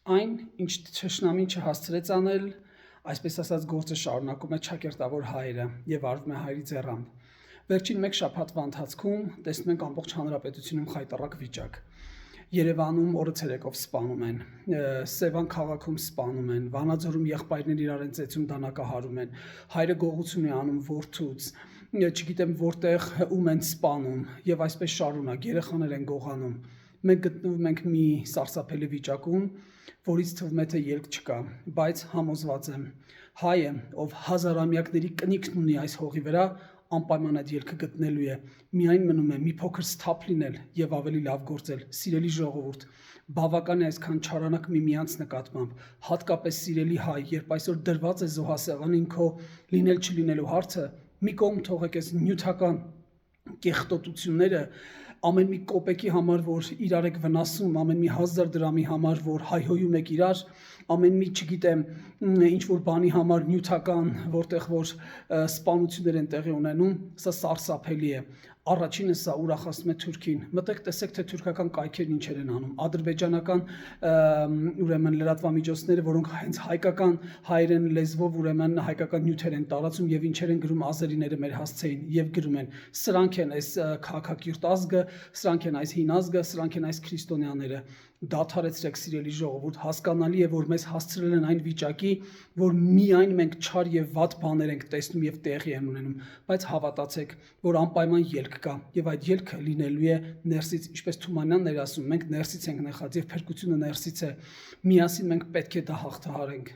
Այն, ինչ թշնամին չհասցրեց անել, այսպես ասած գործը շարունակում է ճակերտավոր հայերը եւ արվում է հայերի ձեռամբ։ Վերջին մեկ շաբաթվա ընթացքում տեսնում ենք ամբողջ հանրապետությունում խայտառակ վիճակ։ Երևանում օրը ցերեկով սպանում են, Սևան քաղաքում սպանում են, Վանաձորում եղբայրներ իրար են ծեծում, դանակահարում են, հայրը գողություն է անում որդուց, չգիտեմ որտեղ ում են սպանում եւ այսպես շարունակ, երեխաներ են գողանում։ Մենք գտնվում ենք մի սարսափելի վիճակում, որից թվում է թե ելք չկա, բայց համոզված եմ, հայը, ով հազարամյակների կնիքն ունի այս հողի վրա, անպայման այդ ելքը գտնելու է, միայն մնում է մի փոքր սթափ լինել եւ ավելի լավ գործել, սիրելի ժողովուրդ, բավական է այսքան չարանակ միմյանց նկատմամբ, հատկապես սիրելի հայ, երբ այսօր դրված է զոհասեղանին քո լինել չլինելու հարցը, մի կողմ թողեք այս նյութական կեղտոտությունները, ամեն մի կոպեկի համար, որ իրար եք վնասում, ամեն մի 1000 դրամի համար, որ հայհոյում եք իրար, ամեն մի, չգիտեմ, ինչ որ բանի համար նյութական, որտեղ որ սպանություններ են տեղի ունենում, սա սարսափելի է։ Առաջինը սա ուրախացնում է Թուրքին։ Մտեք տեսեք, թե թուրքական կայքերն ինչեր են անում։ Ադրբեջանական ուրեմն լրատվամիջոցները, որոնք հենց հայկական հայերեն լեզվով ուրեմն հայկական նյութեր են տարածում եւ ինչեր են գրում ազերիները մեր հասցեին եւ գրում են. սրանք են այս քաղաքակիրթ ազգը, սրանք են այս հին ազգը, սրանք են այս քրիստոնյաները։ Դադարեցրեք, սիրելի ժողովուրդ, հասկանալի է, որ մեզ հասցրել են այն վիճակի, որ միայն մենք չար եւ վատ բաներ ենք տեսնում եւ տեղի են ունենում, բայց հավատացեք, որ անպայման ելք կա եւ այդ ելքը լինելու է ներսից, ինչպես Թումանյանն էր ասում, մենք ներսից ենք նեղած եւ փրկությունը ներսից է։ Միասին մենք պետք է դա հաղթահարենք։